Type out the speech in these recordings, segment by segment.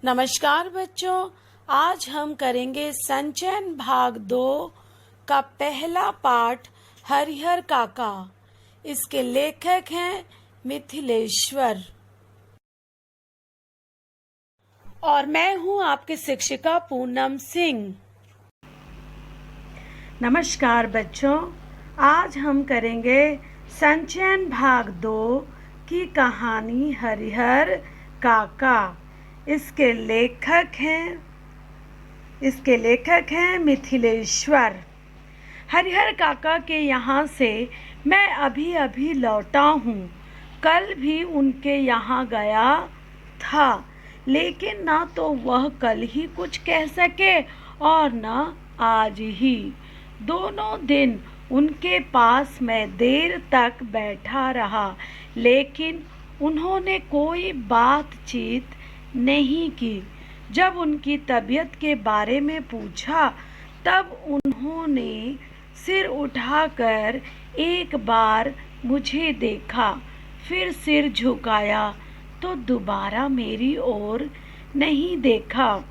नमस्कार बच्चों, आज हम करेंगे संचयन भाग 2 का पहला पाठ हरिहर काका। इसके लेखक हैं मिथिलेश्वर और मैं हूं आपकी शिक्षिका पूनम सिंह। नमस्कार बच्चों, आज हम करेंगे संचयन भाग 2 की कहानी हरिहर काका। इसके लेखक हैं मिथिलेश्वर। हरिहर काका के यहाँ से मैं अभी लौटा हूँ। कल भी उनके यहाँ गया था, लेकिन ना तो वह कल ही कुछ कह सके और न आज ही। दोनों दिन उनके पास मैं देर तक बैठा रहा, लेकिन उन्होंने कोई बातचीत नहीं की। जब उनकी तबीयत के बारे में पूछा, तब उन्होंने सिर उठाकर एक बार मुझे देखा, फिर सिर झुकाया तो दोबारा मेरी ओर नहीं देखा।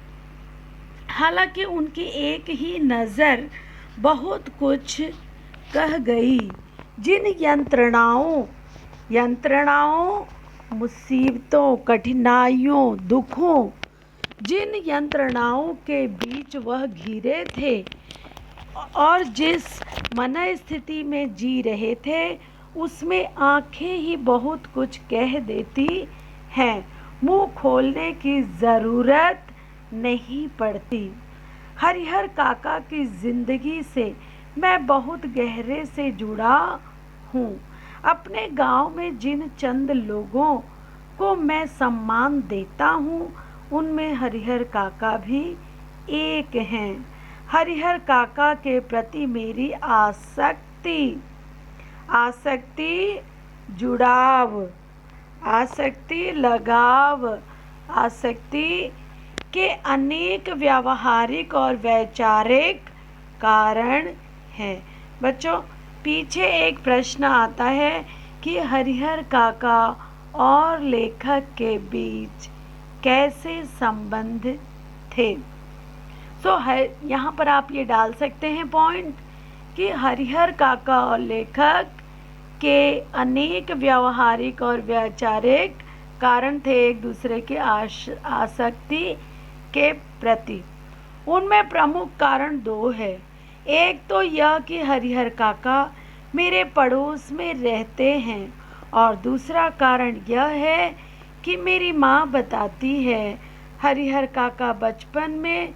हालांकि उनकी एक ही नज़र बहुत कुछ कह गई। जिन यंत्रणाओं, मुसीबतों, कठिनाइयों, दुखों, जिन यंत्रणाओं के बीच वह घिरे थे और जिस मन स्थिति में जी रहे थे, उसमें आंखें ही बहुत कुछ कह देती हैं। मुंह खोलने की ज़रूरत नहीं पड़ती। हरिहर काका की ज़िंदगी से मैं बहुत गहरे से जुड़ा हूँ। अपने गांव में जिन चंद लोगों को मैं सम्मान देता हूँ, उनमें हरिहर काका भी एक हैं। हरिहर काका के प्रति मेरी आसक्ति, जुड़ाव, आसक्ति, लगाव, आसक्ति के अनेक व्यावहारिक और वैचारिक कारण हैं। बच्चों, पीछे एक प्रश्न आता है कि हरिहर काका और लेखक के बीच कैसे संबंध थे। यहाँ पर आप ये डाल सकते हैं पॉइंट कि हरिहर काका और लेखक के अनेक व्यावहारिक और वैचारिक कारण थे एक दूसरे के आसक्ति के प्रति। उनमें प्रमुख कारण 2 है। एक तो यह कि हरिहर काका मेरे पड़ोस में रहते हैं, और दूसरा कारण यह है कि मेरी माँ बताती है हरिहर काका बचपन में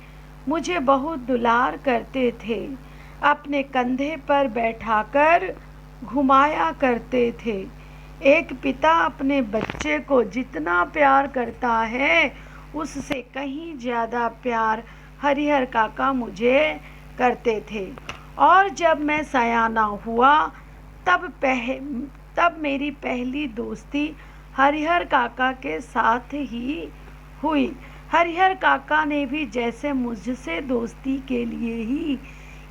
मुझे बहुत दुलार करते थे। अपने कंधे पर बैठाकर घुमाया करते थे। एक पिता अपने बच्चे को जितना प्यार करता है, उससे कहीं ज़्यादा प्यार हरिहर काका मुझे करते थे। और जब मैं सयाना हुआ, तब मेरी पहली दोस्ती हरिहर काका के साथ ही हुई। हरिहर काका ने भी जैसे मुझसे दोस्ती के लिए ही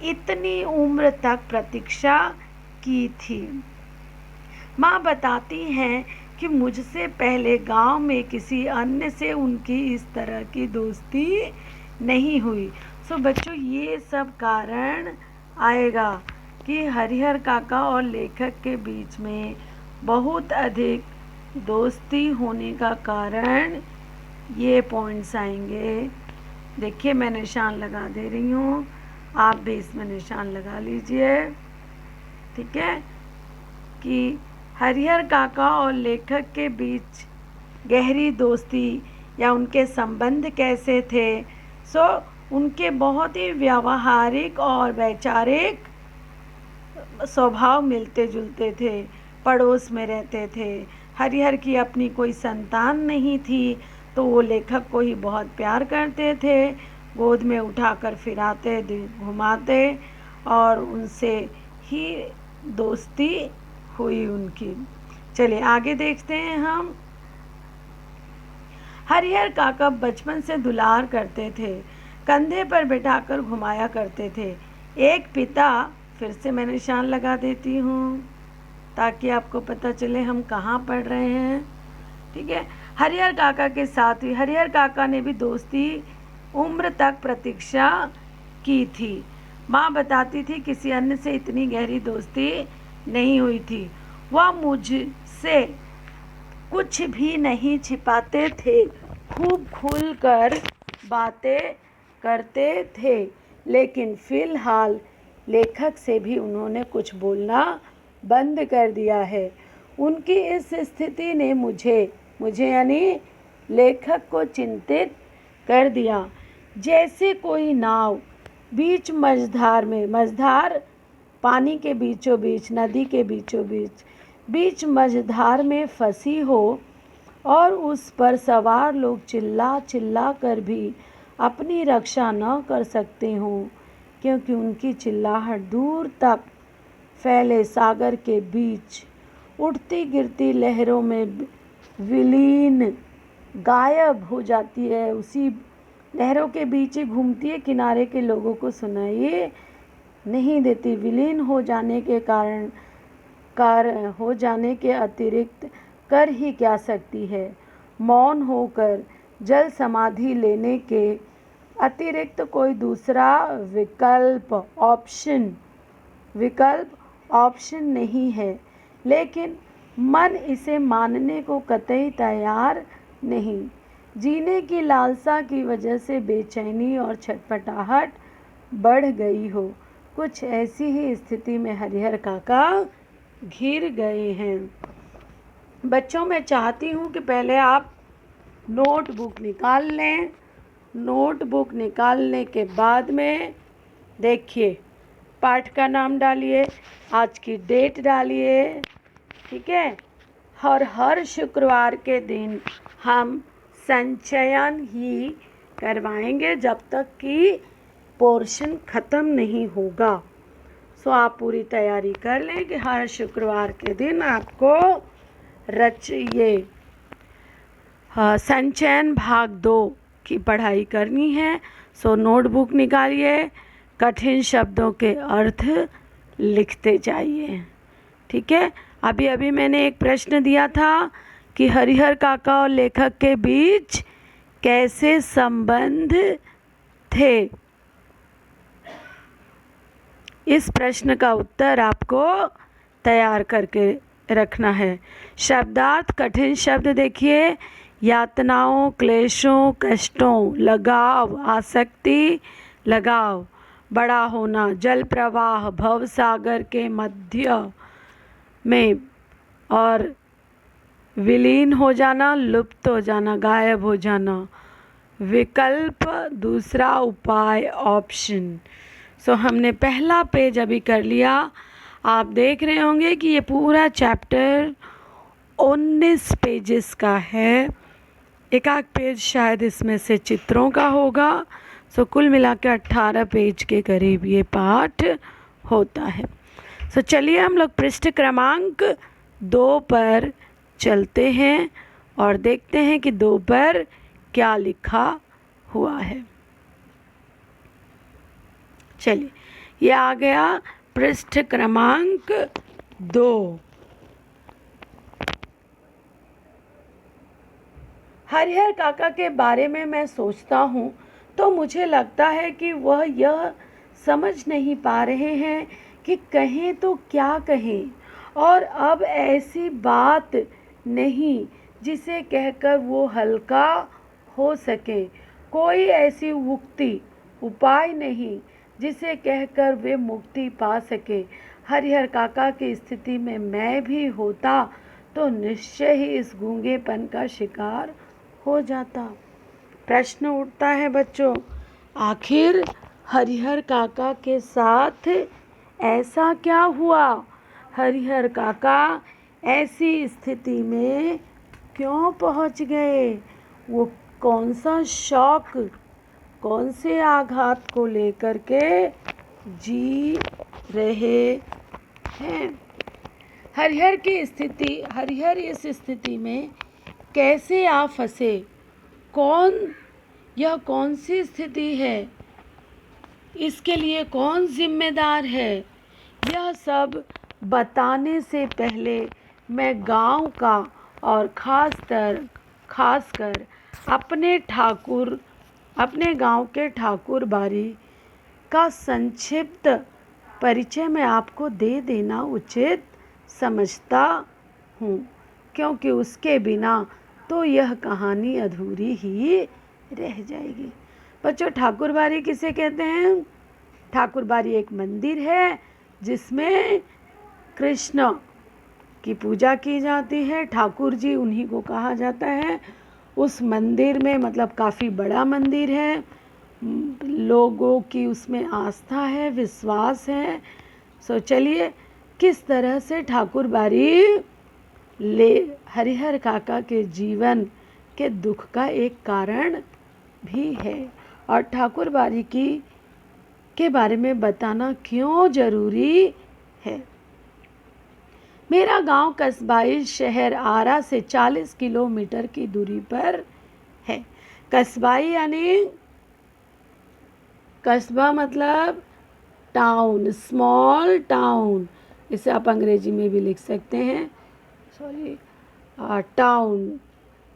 इतनी उम्र तक प्रतीक्षा की थी। माँ बताती हैं कि मुझसे पहले गांव में किसी अन्य से उनकी इस तरह की दोस्ती नहीं हुई। बच्चों, ये सब कारण आएगा कि हरिहर काका और लेखक के बीच में बहुत अधिक दोस्ती होने का कारण ये पॉइंट्स आएंगे। देखिए, मैं निशान लगा दे रही हूँ, आप भी इसमें निशान लगा लीजिए। ठीक है कि हरिहर काका और लेखक के बीच गहरी दोस्ती या उनके संबंध कैसे थे। उनके बहुत ही व्यावहारिक और वैचारिक स्वभाव मिलते जुलते थे। पड़ोस में रहते थे। हरिहर की अपनी कोई संतान नहीं थी, तो वो लेखक को ही बहुत प्यार करते थे। गोद में उठाकर फिराते, घुमाते, और उनसे ही दोस्ती हुई उनकी। चलिए आगे देखते हैं हम। हरिहर काका बचपन से दुलार करते थे, कंधे पर बिठाकर घुमाया करते थे। एक पिता, फिर से मैं निशान लगा देती हूँ ताकि आपको पता चले हम कहाँ पढ़ रहे हैं। ठीक है, हरिहर काका के साथ हुई। हरिहर काका ने भी दोस्ती उम्र तक प्रतीक्षा की थी। माँ बताती थी किसी अन्य से इतनी गहरी दोस्ती नहीं हुई थी। वह मुझसे कुछ भी नहीं छिपाते थे, खूब खुलकर बातें करते थे। लेकिन फिलहाल लेखक से भी उन्होंने कुछ बोलना बंद कर दिया है। उनकी इस स्थिति ने मुझे यानी लेखक को चिंतित कर दिया। जैसे कोई नाव बीच मझधार पानी के बीचों बीच, नदी के बीचों बीच मझधार में फंसी हो और उस पर सवार लोग चिल्ला चिल्ला कर भी अपनी रक्षा न कर सकते हों, क्योंकि उनकी चिल्लाहट दूर तक फैले सागर के बीच उठती गिरती लहरों में विलीन गायब हो जाती है। उसी लहरों के बीच ही घूमती है, किनारे के लोगों को सुनाई नहीं देती। विलीन हो जाने के हो जाने के अतिरिक्त कर ही क्या सकती है। मौन होकर जल समाधि लेने के अतिरिक्त कोई दूसरा विकल्प ऑप्शन नहीं है। लेकिन मन इसे मानने को कतई तैयार नहीं। जीने की लालसा की वजह से बेचैनी और छटपटाहट बढ़ गई हो। कुछ ऐसी ही स्थिति में हरिहर काका घिर गए हैं। बच्चों, मैं चाहती हूँ कि पहले आप नोटबुक निकाल लें। नोटबुक निकालने के बाद में देखिए, पाठ का नाम डालिए, आज की डेट डालिए, ठीक है। और हर शुक्रवार के दिन हम संचयन ही करवाएंगे जब तक कि पोर्शन ख़त्म नहीं होगा। सो आप पूरी तैयारी कर लें कि हर शुक्रवार के दिन आपको संचयन भाग 2 की पढ़ाई करनी है। सो नोटबुक निकालिए, कठिन शब्दों के अर्थ लिखते जाइए, ठीक है। अभी मैंने एक प्रश्न दिया था कि हरिहर काका और लेखक के बीच कैसे संबंध थे। इस प्रश्न का उत्तर आपको तैयार करके रखना है। शब्दार्थ कठिन शब्द देखिए, यातनाओं, क्लेशों, कष्टों, लगाव, आसक्ति, लगाव, बड़ा होना, जल प्रवाह, भव सागर के मध्य में, और विलीन हो जाना, लुप्त हो जाना, गायब हो जाना, विकल्प, दूसरा उपाय, ऑप्शन। सो हमने पहला पेज अभी कर लिया। आप देख रहे होंगे कि ये पूरा चैप्टर 19 पेजेस का है। एक आध पेज शायद इसमें से चित्रों का होगा। सो कुल मिला के 18 पेज के करीब ये पाठ होता है। सो चलिए हम लोग पृष्ठ क्रमांक 2 पर चलते हैं और देखते हैं कि 2 पर क्या लिखा हुआ है। चलिए, ये आ गया पृष्ठ क्रमांक 2। हरिहर काका के बारे में मैं सोचता हूँ तो मुझे लगता है कि वह यह समझ नहीं पा रहे हैं कि कहें तो क्या कहें, और अब ऐसी बात नहीं जिसे कहकर वो हल्का हो सके। कोई ऐसी उपाय नहीं जिसे कहकर वे मुक्ति पा सके। हरिहर काका की स्थिति में मैं भी होता तो निश्चय ही इस गूंगेपन का शिकार हो जाता। प्रश्न उठता है बच्चों, आखिर हरिहर काका के साथ ऐसा क्या हुआ? हरिहर काका ऐसी स्थिति में क्यों पहुंच गए? वो कौन सा शौक, कौन से आघात को लेकर के जी रहे हैं? हरिहर इस स्थिति में कैसे आ फंसे? यह कौन सी स्थिति है? इसके लिए कौन जिम्मेदार है? यह सब बताने से पहले मैं गांव का और ख़ासकर खासकर अपने गांव के ठाकुर बारी का संक्षिप्त परिचय मैं आपको दे देना उचित समझता हूँ, क्योंकि उसके बिना तो यह कहानी अधूरी ही रह जाएगी। बच्चों, ठाकुर बारी किसे कहते हैं? ठाकुर बारी एक मंदिर है जिसमें कृष्ण की पूजा की जाती है। ठाकुर जी उन्हीं को कहा जाता है। उस मंदिर में मतलब काफ़ी बड़ा मंदिर है, लोगों की उसमें आस्था है, विश्वास है। सो चलिए, किस तरह से ठाकुर बारी हरिहर काका के जीवन के दुख का एक कारण भी है, और ठाकुर बारी के बारे में बताना क्यों ज़रूरी है। मेरा गांव कस्बाई शहर आरा से 40 किलोमीटर की दूरी पर है। कस्बाई यानी कस्बा मतलब टाउन, स्मॉल टाउन। इसे आप अंग्रेजी में भी लिख सकते हैं, टाउन,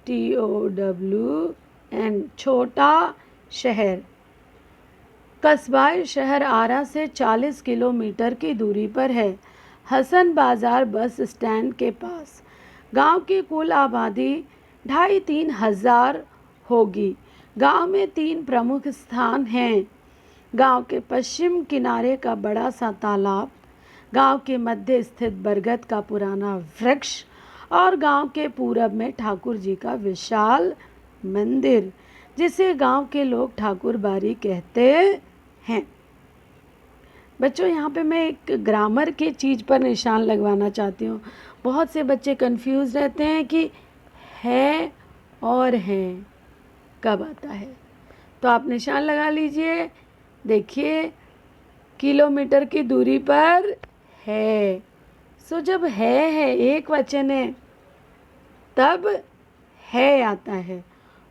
TOWN, छोटा शहर। कस्बाई शहर आरा से 40 किलोमीटर की दूरी पर है, हसन बाज़ार बस स्टैंड के पास। गांव की कुल आबादी 2,500-3 हज़ार होगी। गांव में 3 प्रमुख स्थान हैं। गांव के पश्चिम किनारे का बड़ा सा तालाब, गांव के मध्य स्थित बरगद का पुराना वृक्ष, और गांव के पूरब में ठाकुर जी का विशाल मंदिर, जिसे गांव के लोग ठाकुर बारी कहते हैं। बच्चों, यहाँ पे मैं एक ग्रामर की चीज़ पर निशान लगवाना चाहती हूँ। बहुत से बच्चे कंफ्यूज रहते हैं कि है और हैं कब आता है, तो आप निशान लगा लीजिए। देखिए, किलोमीटर की दूरी पर है। सो जब है एक वचन है तब है आता है,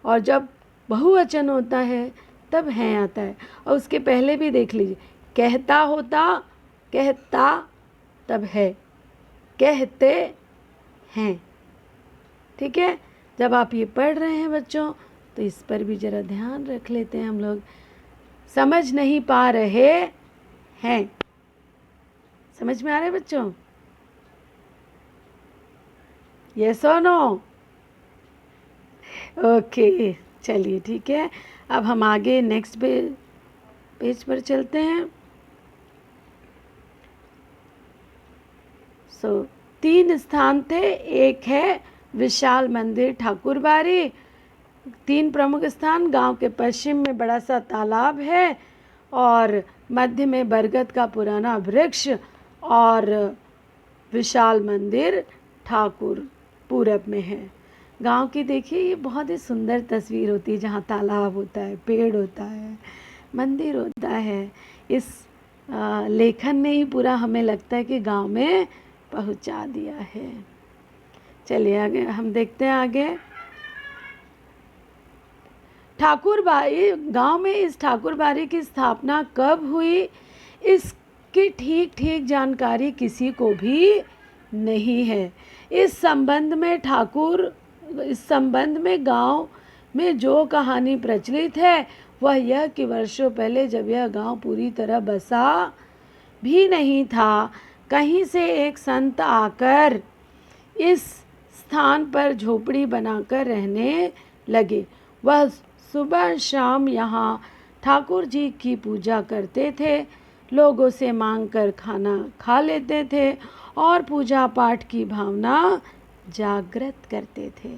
और जब बहुवचन होता है तब है आता है। और उसके पहले भी देख लीजिए, कहता होता कहता तब है, कहते हैं। ठीक है, जब आप ये पढ़ रहे हैं बच्चों, तो इस पर भी ज़रा ध्यान रख लेते हैं हम लोग। समझ नहीं पा रहे हैं, समझ में आ रहा है बच्चों? यस और नो? ओके, चलिए ठीक है। अब हम आगे नेक्स्ट पेज पर चलते हैं। 3 स्थान थे। एक है विशाल मंदिर ठाकुर बारी, 3 प्रमुख स्थान, गांव के पश्चिम में बड़ा सा तालाब है, और मध्य में बरगद का पुराना वृक्ष, और विशाल मंदिर ठाकुर पूरब में है। गांव की देखिए, ये बहुत ही सुंदर तस्वीर होती है, जहाँ तालाब होता है, पेड़ होता है, मंदिर होता है। इस लेखन ने ही पूरा हमें लगता है कि गांव में पहुंचा दिया है। चलिए आगे हम देखते हैं। आगे ठाकुर बारी, गांव में इस ठाकुर बारी की स्थापना कब हुई, इसकी ठीक जानकारी किसी को भी नहीं है। इस संबंध में गांव में जो कहानी प्रचलित है वह यह कि वर्षों पहले जब यह गांव पूरी तरह बसा भी नहीं था, कहीं से एक संत आकर इस स्थान पर झोपड़ी बनाकर रहने लगे। वह सुबह शाम यहाँ ठाकुर जी की पूजा करते थे, लोगों से मांगकर खाना खा लेते थे और पूजा पाठ की भावना जागृत करते थे।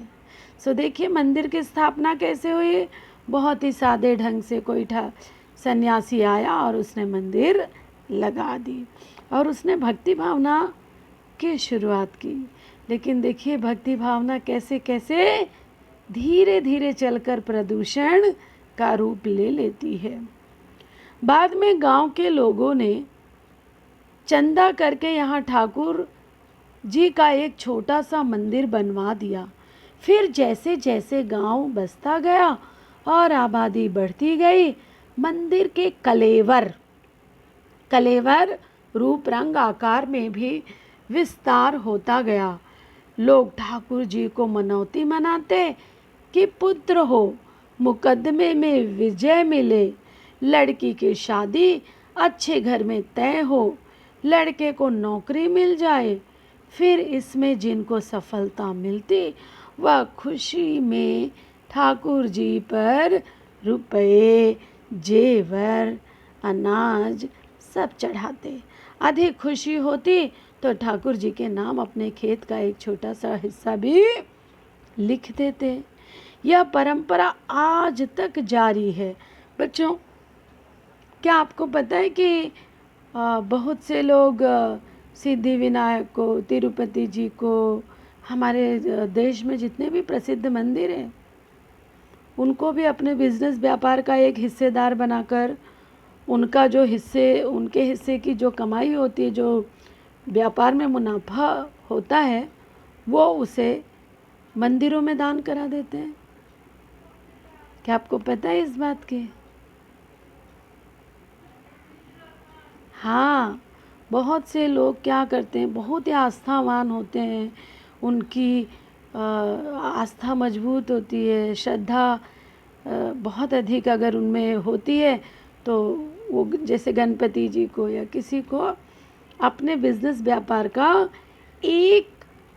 सो देखिए, मंदिर की स्थापना कैसे हुई। बहुत ही सादे ढंग से कोई सन्यासी आया और उसने मंदिर लगा दी, और उसने भक्ति भावना की शुरुआत की। लेकिन देखिए, भक्ति भावना कैसे कैसे धीरे धीरे चलकर प्रदूषण का रूप ले लेती है। बाद में गांव के लोगों ने चंदा करके यहाँ ठाकुर जी का एक छोटा सा मंदिर बनवा दिया। फिर जैसे जैसे गांव बसता गया और आबादी बढ़ती गई, मंदिर के कलेवर रूप रंग आकार में भी विस्तार होता गया। लोग ठाकुर जी को मनौती मनाते, कि पुत्र हो, मुकदमे में विजय मिले, लड़की की शादी अच्छे घर में तय हो, लड़के को नौकरी मिल जाए, फिर इसमें जिनको सफलता मिलती वह खुशी में ठाकुर जी पर रुपए, जेवर, अनाज सब चढ़ाते। अधिक खुशी होती तो ठाकुर जी के नाम अपने खेत का एक छोटा सा हिस्सा भी लिख देते। यह परंपरा आज तक जारी है। बच्चों, क्या आपको पता है कि बहुत से लोग सिद्धि विनायक को, तिरुपति जी को, हमारे देश में जितने भी प्रसिद्ध मंदिर हैं उनको भी अपने बिजनेस व्यापार का एक हिस्सेदार बनाकर उनका जो उनके हिस्से की जो कमाई होती है, जो व्यापार में मुनाफा होता है, वो उसे मंदिरों में दान करा देते हैं। क्या आपको पता है इस बात की? हाँ, बहुत से लोग क्या करते हैं, बहुत ही आस्थावान होते हैं, उनकी आस्था मजबूत होती है, श्रद्धा बहुत अधिक अगर उनमें होती है तो वो जैसे गणपति जी को या किसी को अपने बिजनेस व्यापार का एक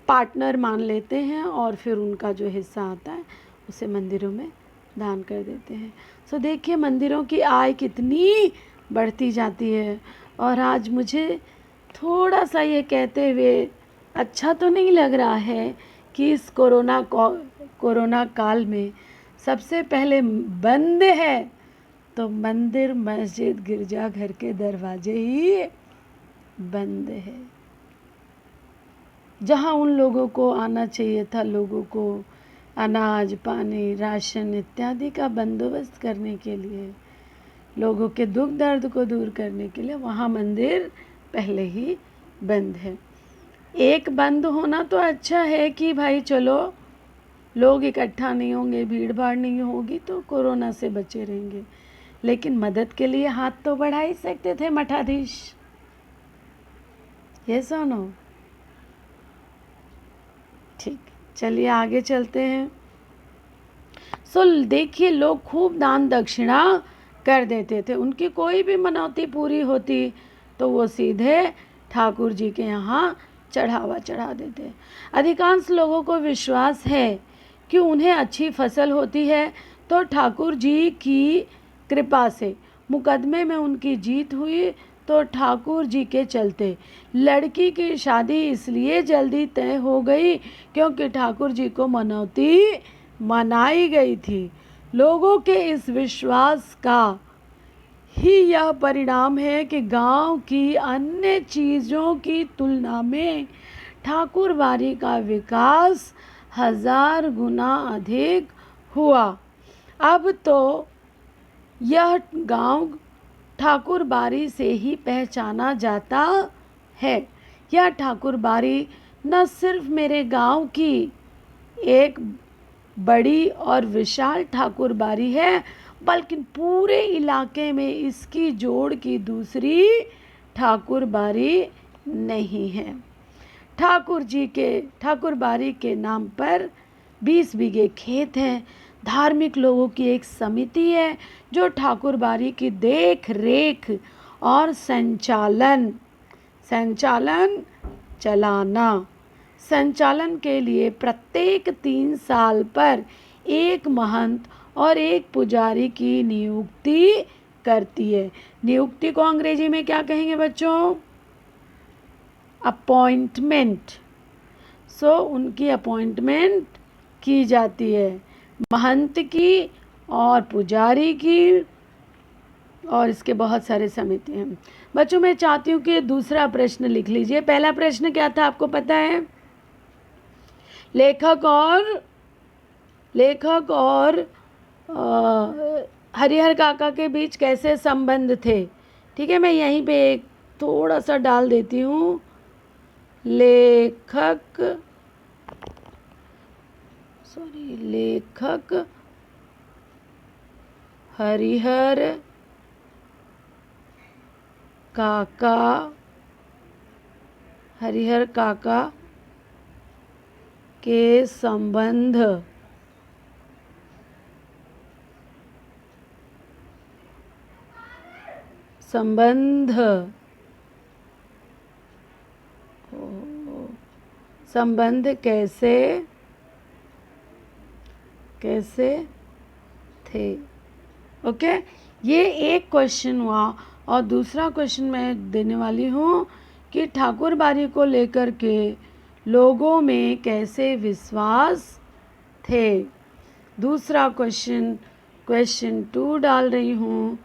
पार्टनर मान लेते हैं और फिर उनका जो हिस्सा आता है उसे मंदिरों में दान कर देते हैं। सो देखिए मंदिरों की आय कितनी बढ़ती जाती है। और आज मुझे थोड़ा सा ये कहते हुए अच्छा तो नहीं लग रहा है कि इस कोरोना काल में सबसे पहले बंद है तो मंदिर, मस्जिद, गिरजाघर के दरवाजे ही बंद है। जहाँ उन लोगों को आना चाहिए था, लोगों को अनाज, पानी, राशन इत्यादि का बंदोबस्त करने के लिए, लोगों के दुख दर्द को दूर करने के लिए, वहाँ मंदिर पहले ही बंद है। एक बंद होना तो अच्छा है कि भाई चलो लोग इकट्ठा नहीं होंगे, भीड़ भाड़ नहीं होगी तो कोरोना से बचे रहेंगे, लेकिन मदद के लिए हाथ तो बढ़ा ही सकते थे मठाधीश। ये सुनो, ठीक, चलिए आगे चलते हैं। सो देखिए, लोग खूब दान दक्षिणा कर देते थे। उनकी कोई भी मनौती पूरी होती तो वो सीधे ठाकुर जी के यहाँ चढ़ावा चढ़ा देते। अधिकांश लोगों को विश्वास है कि उन्हें अच्छी फसल होती है तो ठाकुर जी की कृपा से मुकदमे में उनकी जीत हुई तो ठाकुर जी के चलते लड़की की शादी इसलिए जल्दी तय हो गई क्योंकि ठाकुर जी को मनौती मनाई गई थी। लोगों के इस विश्वास का ही यह परिणाम है कि गांव की अन्य चीज़ों की तुलना में ठाकुरबाड़ी का विकास 1000 गुना अधिक हुआ। अब तो यह गांव ठाकुरबाड़ी से ही पहचाना जाता है। यह ठाकुरबाड़ी न सिर्फ मेरे गांव की एक बड़ी और विशाल ठाकुरबाड़ी है बल्कि पूरे इलाके में इसकी जोड़ की दूसरी ठाकुरबाड़ी नहीं है। ठाकुरबाड़ी के नाम पर 20 बीघे खेत हैं। धार्मिक लोगों की एक समिति है जो ठाकुरबाड़ी की देख रेख और संचालन के लिए प्रत्येक 3 साल पर एक महंत और एक पुजारी की नियुक्ति करती है। नियुक्ति को अंग्रेजी में क्या कहेंगे बच्चों? अपॉइंटमेंट। सो उनकी अपॉइंटमेंट की जाती है, महंत की और पुजारी की, और इसके बहुत सारे समिति हैं। बच्चों मैं चाहती हूँ कि दूसरा प्रश्न लिख लीजिए। पहला प्रश्न क्या था आपको पता है? लेखक और हरिहर काका के बीच कैसे संबंध थे? ठीक है, मैं यहीं पे एक थोड़ा सा डाल देती हूँ। लेखक हरिहर काका के संबंध संबंध संबंध कैसे कैसे थे। ओके, ये एक क्वेश्चन हुआ। और दूसरा क्वेश्चन मैं देने वाली हूँ कि ठाकुर बारी को लेकर के लोगों में कैसे विश्वास थे। दूसरा क्वेश्चन 2 डाल रही हूँ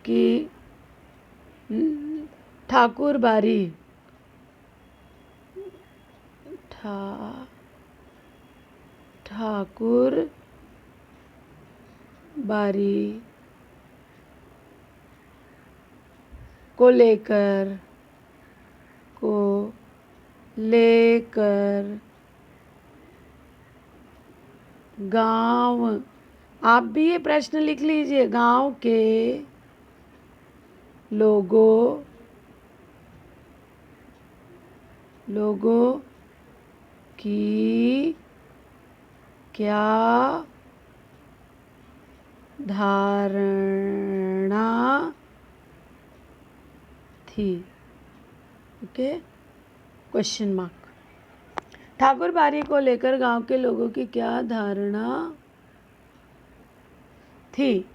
कि ठाकुर बारी ठाकुर बारी को लेकर गांव, आप भी ये प्रश्न लिख लीजिए, गांव के लोगों की क्या धारणा थी। Okay, question mark. ठाकुर बारी को लेकर गांव के लोगों की क्या धारणा थी।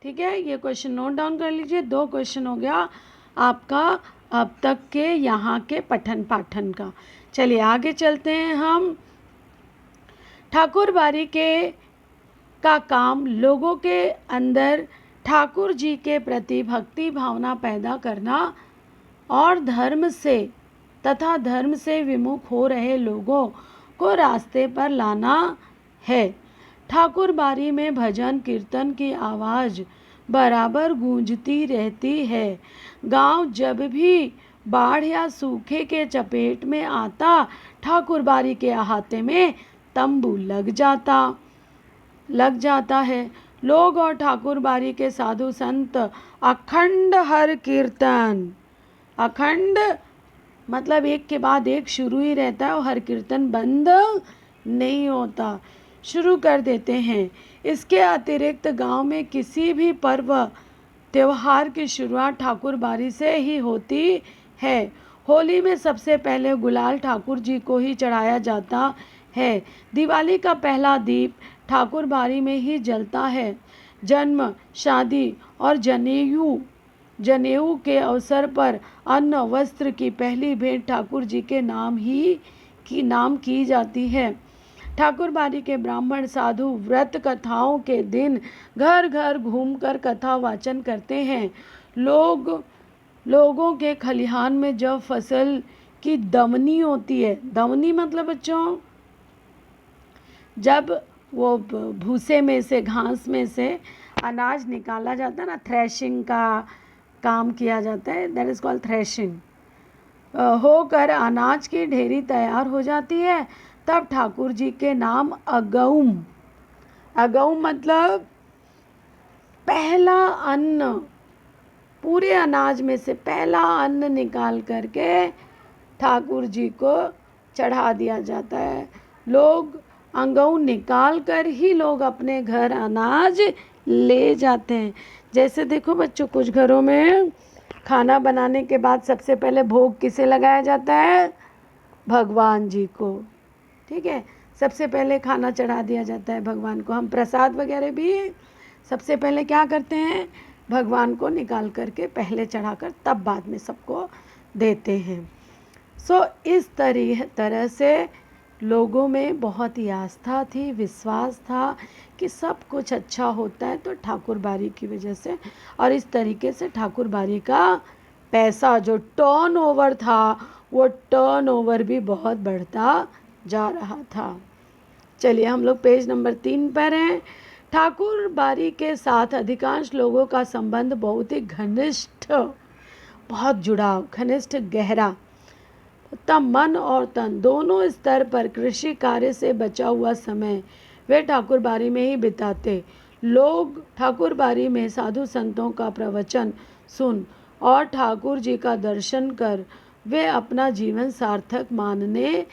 ठीक है, ये क्वेश्चन नोट डाउन कर लीजिए। 2 क्वेश्चन हो गया आपका अब तक के यहाँ के पठन पाठन का। चलिए आगे चलते हैं हम। ठाकुर बारी का काम लोगों के अंदर ठाकुर जी के प्रति भक्ति भावना पैदा करना और धर्म से विमुख हो रहे लोगों को रास्ते पर लाना है। ठाकुर बारी में भजन कीर्तन की आवाज़ बराबर गूंजती रहती है। गांव जब भी बाढ़ या सूखे के चपेट में आता, ठाकुर बारी के अहाते में तंबू लग जाता है। लोग और ठाकुर बारी के साधु संत अखंड हर कीर्तन, अखंड मतलब एक के बाद एक शुरू ही रहता है और हर कीर्तन बंद नहीं होता, शुरू कर देते हैं। इसके अतिरिक्त गांव में किसी भी पर्व त्योहार की शुरुआत ठाकुर बारी से ही होती है। होली में सबसे पहले गुलाल ठाकुर जी को ही चढ़ाया जाता है। दिवाली का पहला दीप ठाकुर बारी में ही जलता है। जन्म, शादी और जनेऊ के अवसर पर अन्न वस्त्र की पहली भेंट ठाकुर जी के नाम की जाती है। ठाकुर बारी के ब्राह्मण साधु व्रत कथाओं के दिन घर घर घूमकर कथा वाचन करते हैं। लोगों के खलिहान में जब फसल की दमनी होती है, दमनी मतलब बच्चों जब वो भूसे में से, घास में से अनाज निकाला जाता है ना, थ्रेशिंग का काम किया जाता है, दैट इज़ कॉल्ड थ्रेशिंग। होकर अनाज की ढेरी तैयार हो जाती है, तब ठाकुर जी के नाम अगौम मतलब पहला अन्न, पूरे अनाज में से पहला अन्न निकाल करके ठाकुर जी को चढ़ा दिया जाता है। लोग अंगऊ निकाल कर ही लोग अपने घर अनाज ले जाते हैं। जैसे देखो बच्चों, कुछ घरों में खाना बनाने के बाद सबसे पहले भोग किसे लगाया जाता है? भगवान जी को। ठीक है, सबसे पहले खाना चढ़ा दिया जाता है भगवान को। हम प्रसाद वगैरह भी सबसे पहले क्या करते हैं? भगवान को निकाल करके पहले चढ़ाकर तब बाद में सबको देते हैं। इस तरह से लोगों में बहुत ही आस्था थी, विश्वास था कि सब कुछ अच्छा होता है तो ठाकुर बारी की वजह से। और इस तरीके से ठाकुर बारी का पैसा जो टर्नओवर था, वो टर्नओवर भी बहुत बढ़ता जा रहा था। चलिए हम लोग पेज नंबर 3 पर हैं। ठाकुर बारी के साथ अधिकांश लोगों का संबंध बहुत ही घनिष्ठ, बहुत जुड़ाव, घनिष्ठ, गहरा तब मन और तन दोनों स्तर पर कृषि कार्य से बचा हुआ समय वे ठाकुर बारी में ही बिताते। लोग ठाकुर बारी में साधु संतों का प्रवचन सुन और ठाकुर जी का दर्शन कर वे अपना जीवन सार्थक मानने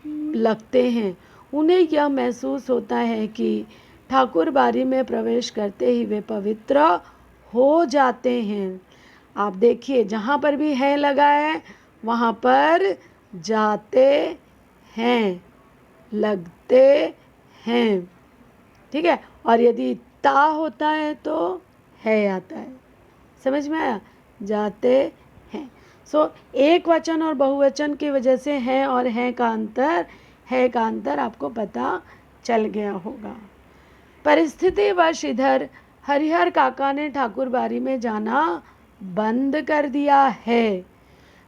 लगते हैं। उन्हें यह महसूस होता है कि ठाकुर बारी में प्रवेश करते ही वे पवित्र हो जाते हैं। आप देखिए जहाँ पर भी है लगा है वहाँ पर जाते हैं, लगते हैं, ठीक है। और यदि ता होता है तो है आता है। समझ में आया? जाते हैं। सो एक वचन और बहुवचन की वजह से हैं और है का अंतर आपको पता चल गया होगा। परिस्थितिवश इधर हरिहर काका ने ठाकुरबाड़ी में जाना बंद कर दिया है।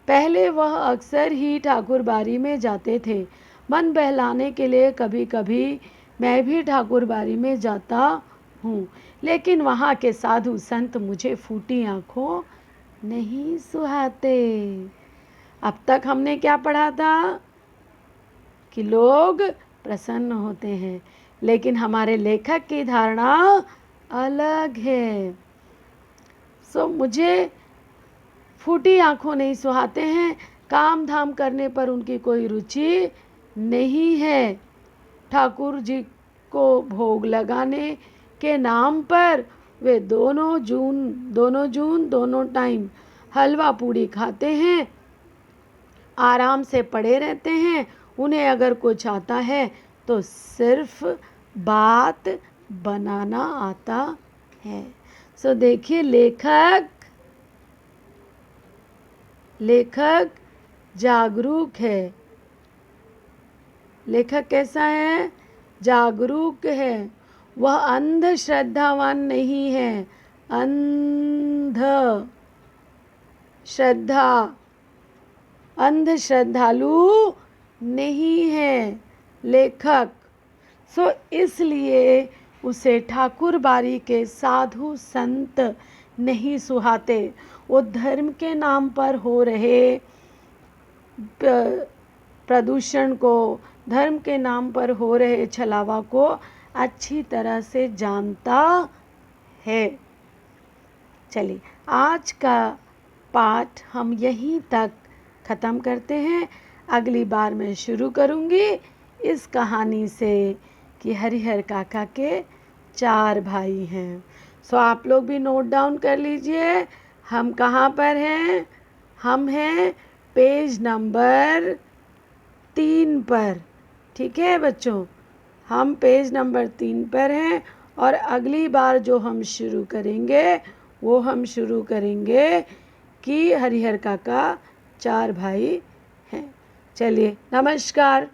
पहले वह अक्सर ही ठाकुरबाड़ी में जाते थे। मन बहलाने के लिए कभी कभी मैं भी ठाकुरबाड़ी में जाता हूँ, लेकिन वहाँ के साधु संत मुझे फूटी आँखों नहीं सुहाते। अब तक हमने क्या पढ़ा था कि लोग प्रसन्न होते हैं, लेकिन हमारे लेखक की धारणा अलग है। सो मुझे फूटी आँखों नहीं सुहाते हैं, काम धाम करने पर उनकी कोई रुचि नहीं है। ठाकुर जी को भोग लगाने के नाम पर वे दोनों टाइम हलवा पूड़ी खाते हैं, आराम से पड़े रहते हैं। उन्हें अगर कुछ आता है तो सिर्फ बात बनाना आता है। सो देखिए लेखक जागरूक है। लेखक कैसा है? जागरूक है। वह अंध श्रद्धावान नहीं है। अंध श्रद्धालु नहीं है लेखक। सो इसलिए उसे ठाकुरबाड़ी के साधु संत नहीं सुहाते। वो धर्म के नाम पर हो रहे प्रदूषण को, धर्म के नाम पर हो रहे छलावा को अच्छी तरह से जानता है। चलिए आज का पाठ हम यहीं तक ख़त्म करते हैं। अगली बार मैं शुरू करूँगी इस कहानी से कि हरिहर काका के 4 भाई हैं। सो आप लोग भी नोट डाउन कर लीजिए। हम कहाँ पर हैं? हम हैं पेज नंबर 3 पर। ठीक है बच्चों, हम पेज नंबर 3 पर हैं और अगली बार जो हम शुरू करेंगे वो हम शुरू करेंगे कि हरिहर काका 4 भाई हैं। चलिए नमस्कार।